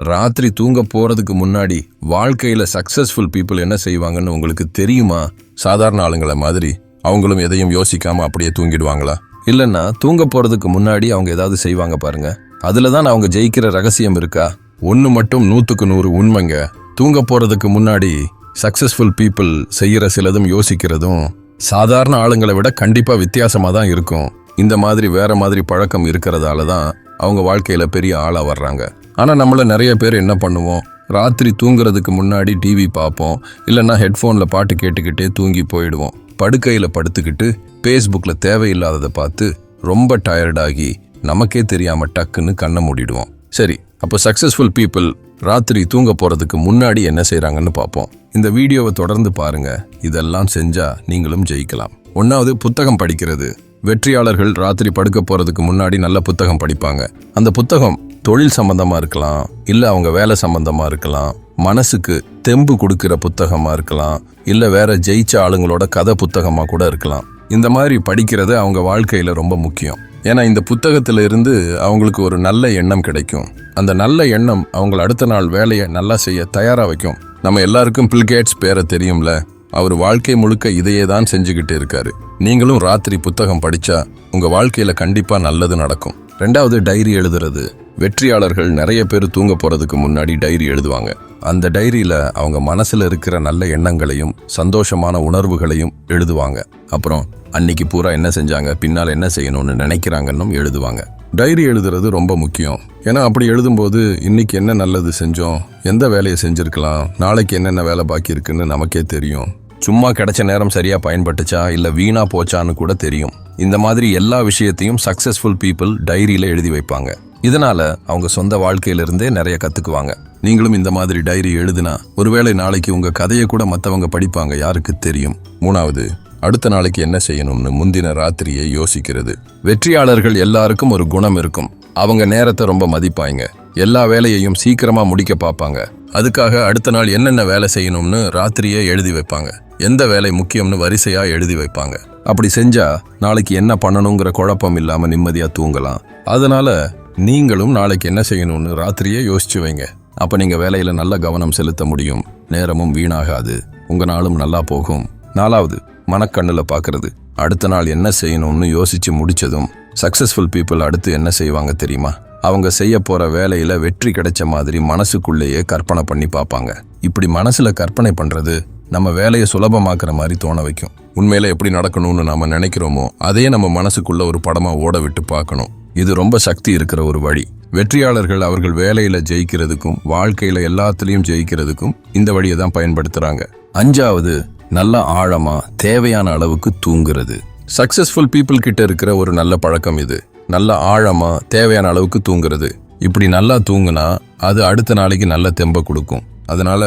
ராத்திரி தூங்க போறதுக்கு முன்னாடி வாழ்க்கையில சக்சஸ்ஃபுல் பீப்புள் என்ன செய்வாங்கன்னு உங்களுக்கு தெரியுமா? சாதாரண ஆளுங்களை மாதிரி அவங்களும் எதையும் யோசிக்காம அப்படியே தூங்கிடுவாங்களா? இல்லைன்னா தூங்க போறதுக்கு முன்னாடி அவங்க ஏதாவது செய்வாங்க பாருங்க. அதுல தான் அவங்க ஜெயிக்கிற ரகசியம் இருக்கா? ஒன்று மட்டும் 100க்கு 100 உண்மைங்க. தூங்க போறதுக்கு முன்னாடி சக்சஸ்ஃபுல் பீப்புள் செய்யற சிலதும் யோசிக்கிறதும் சாதாரண ஆளுங்களை விட கண்டிப்பா வித்தியாசமா தான் இருக்கும். இந்த மாதிரி வேற மாதிரி பழக்கம் இருக்கிறதால தான் அவங்க வாழ்க்கையில பெரிய ஆளா வர்றாங்க. ஆனா நம்மள நிறைய பேர் என்ன பண்ணுவோம்? ராத்திரி தூங்குறதுக்கு முன்னாடி டிவி பார்ப்போம், இல்லைன்னா ஹெட்ஃபோன்ல பாட்டு கேட்டுக்கிட்டே தூங்கி போயிடுவோம். படுக்கையில படுத்துக்கிட்டு ஃபேஸ்புக்ல தேவையில்லாததை பார்த்து ரொம்ப டயர்டாகி நமக்கே தெரியாம டக்குன்னு கண்ணை மூடிடுவோம். சரி, அப்போ சக்சஸ்ஃபுல் பீப்புள் ராத்திரி தூங்க போறதுக்கு முன்னாடி என்ன செய்றாங்கன்னு பார்ப்போம். இந்த வீடியோவை தொடர்ந்து பாருங்க. இதெல்லாம் செஞ்சா நீங்களும் ஜெயிக்கலாம். 1வது, புத்தகம் படிக்கிறது. வெற்றியாளர்கள் ராத்திரி படுக்க போறதுக்கு முன்னாடி நல்ல புத்தகம் படிப்பாங்க. அந்த புத்தகம் தொழில் சம்பந்தமா இருக்கலாம், இல்ல அவங்க வேலை சம்பந்தமா இருக்கலாம், மனசுக்கு தெம்பு கொடுக்கிற புத்தகமா இருக்கலாம், இல்ல வேற ஜெயிச்ச ஆளுங்களோட கதை புத்தகமா கூட இருக்கலாம். இந்த மாதிரி படிக்கிறது அவங்க வாழ்க்கையில ரொம்ப முக்கியம். ஏன்னா இந்த புத்தகத்துல இருந்து அவங்களுக்கு ஒரு நல்ல எண்ணம் கிடைக்கும். அந்த நல்ல எண்ணம் அவங்களை அடுத்த நாள் வேலையை நல்லா செய்ய தயாரா வைக்கும். நம்ம எல்லாருக்கும் பில் கேட்ஸ் பேரை தெரியும்ல. அவர் வாழ்க்கை முழுக்க இதையே தான் செஞ்சுக்கிட்டு இருக்காரு. நீங்களும் ராத்திரி புத்தகம் படிச்சா உங்க வாழ்க்கையில கண்டிப்பா நல்லது நடக்கும். 2வது, டைரி எழுதுறது. வெற்றியாளர்கள் நிறைய பேர் தூங்க போறதுக்கு முன்னாடி டைரி எழுதுவாங்க. அந்த டைரியில அவங்க மனசுல இருக்கிற நல்ல எண்ணங்களையும் சந்தோஷமான உணர்வுகளையும் எழுதுவாங்க. அப்புறம் அன்னைக்கு பூரா என்ன செஞ்சாங்க, பின்னால் என்ன செய்யணும்னு நினைக்கிறாங்கன்னு எழுதுவாங்க. டைரி எழுதுறது ரொம்ப முக்கியம். ஏன்னா அப்படி எழுதும்போது இன்னைக்கு என்ன நல்லது செஞ்சோம், எந்த வேலையை செஞ்சிருக்கலாம், நாளைக்கு என்னென்ன வேலை பாக்கி இருக்குன்னு நமக்கே தெரியும். சும்மா கிடைச்ச நேரம் சரியா பயன்பட்டுச்சா இல்ல வீணா போச்சான்னு கூட தெரியும். இந்த மாதிரி எல்லா விஷயத்தையும் சக்சஸ்ஃபுல் பீப்புள் டைரியில எழுதி வைப்பாங்க. இதனால அவங்க சொந்த வாழ்க்கையிலிருந்தே நிறைய கத்துக்குவாங்க. நீங்களும் இந்த மாதிரி டைரி எழுதுனா ஒருவேளை நாளைக்கு உங்க கதையை கூட மற்றவங்க படிப்பாங்க, யாருக்கு தெரியும். 3வது, அடுத்த நாளைக்கு என்ன செய்யணும்னு முந்தின ராத்திரியை யோசிக்கிறது. வெற்றியாளர்கள் எல்லாருக்கும் ஒரு குணம் இருக்கும். அவங்க நேரத்தை ரொம்ப மதிப்பாங்க. எல்லா வேலையையும் சீக்கிரமா முடிக்க பார்ப்பாங்க. அதுக்காக அடுத்த நாள் என்னென்ன வேலை செய்யணும்னு ராத்திரியே எழுதி வைப்பாங்க. எந்த வேலை முக்கியம்னு வரிசையா எழுதி வைப்பாங்க. அப்படி செஞ்சா நாளைக்கு என்ன பண்ணணுங்கிற குழப்பம் இல்லாம நிம்மதியா தூங்கலாம். அதனால நீங்களும் நாளைக்கு என்ன செய்யணும்னு ராத்திரியே யோசிச்சு வைங்க. அப்ப நீங்க வேலையில நல்ல கவனம் செலுத்த முடியும். நேரமும் வீணாகாது, உங்க நாளும் நல்லா போகும். 4வது, மனக்கண்ணுல பாக்குறது. அடுத்த நாள் என்ன செய்யணும்னு யோசிச்சு முடிச்சதும் சக்சஸ்ஃபுல் பீப்புள் அடுத்து என்ன செய்வாங்க தெரியுமா? அவங்க செய்ய போற வேலையில வெற்றி கிடைச்ச மாதிரி மனசுக்குள்ளேயே கற்பனை பண்ணி பார்ப்பாங்க. இப்படி மனசுல கற்பனை பண்றது நம்ம வேலையை சுலபமாக்குற மாதிரி தோண வைக்கும். உண்மையில எப்படி நடக்கணும்னு நாம நினைக்கிறோமோ அதே நம்ம மனசுக்குள்ள ஒரு படமா ஓட விட்டு பார்க்கணும். இது ரொம்ப சக்தி இருக்கிற ஒரு வழி. வெற்றியாளர்கள் அவர்கள் வேலையில ஜெயிக்கிறதுக்கும் வாழ்க்கையில எல்லாத்துலயும் ஜெயிக்கிறதுக்கும் இந்த வழியை தான் பயன்படுத்துறாங்க. 5வது, நல்ல ஆழமா தேவையான அளவுக்கு தூங்குறது. சக்சஸ்ஃபுல் பீப்புள் கிட்ட இருக்கிற ஒரு நல்ல பழக்கம் இது. நல்ல ஆழமா தேவையான அளவுக்கு தூங்குறது. இப்படி நல்லா தூங்குனா அது அடுத்த நாளைக்கு நல்ல தெம்ப கொடுக்கும். அதனால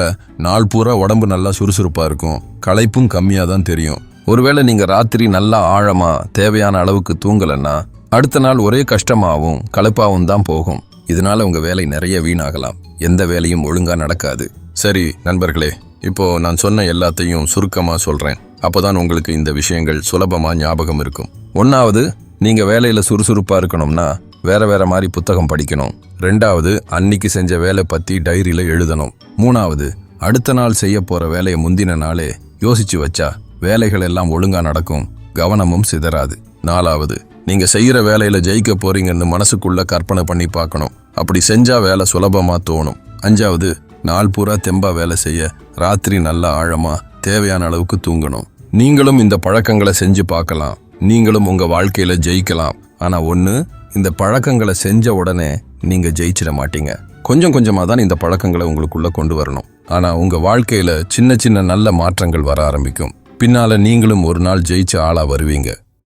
நாள் பூரா உடம்பு நல்லா சுறுசுறுப்பா இருக்கும், களைப்பும் கம்மியா தான் தெரியும். ஒருவேளை நீங்க ராத்திரி நல்லா ஆழமா தேவையான அளவுக்கு தூங்கலன்னா அடுத்த நாள் ஒரே கஷ்டமாவும் களைப்பாவும் தான் போகும். இதனால உங்க வேலை நிறைய வீணாகலாம், எந்த வேலையும் ஒழுங்கா நடக்காது. சரி நண்பர்களே, இப்போ நான் சொன்ன எல்லாத்தையும் சுருக்கமா சொல்றேன். அப்போதான் உங்களுக்கு இந்த விஷயங்கள் சுலபமா ஞாபகம் இருக்கும். 1வது, நீங்க வேலையில சுறுசுறுப்பா இருக்கணும்னா வேற வேற மாதிரி புத்தகம் படிக்கணும். 2வது, அன்னைக்கு செஞ்ச வேலை பத்தி டைரியில எழுதணும். 3வது, அடுத்த நாள் செய்ய போற வேலையை முந்தின நாளே யோசிச்சு வச்சா வேலைகள் எல்லாம் ஒழுங்கா நடக்கும், கவனமும் சிதறாது. 4வது, நீங்க செய்யற வேலையில ஜெயிக்க போறீங்கன்னு மனசுக்குள்ள கற்பனை பண்ணி பார்க்கணும். அப்படி செஞ்சா வேலை சுலபமா தோணும். 5வது, நாள் பூரா தெம்பா வேலை செய்ய ராத்திரி நல்லா ஆழமா தேவையான அளவுக்கு தூங்கணும். நீங்களும் இந்த பழக்கங்களை செஞ்சு பார்க்கலாம். நீங்களும் உங்க வாழ்க்கையில ஜெயிக்கலாம். ஆனா ஒண்ணு, இந்த பழக்கங்களை செஞ்ச உடனே நீங்க ஜெயிச்சிட மாட்டீங்க. கொஞ்சம் கொஞ்சமா தான் இந்த பழக்கங்களை உங்களுக்குள்ள கொண்டு வரணும். ஆனா உங்க வாழ்க்கையில சின்ன சின்ன நல்ல மாற்றங்கள் வர ஆரம்பிக்கும். பின்னால நீங்களும் ஒரு நாள் ஜெயிச்ச ஆளா வருவீங்க.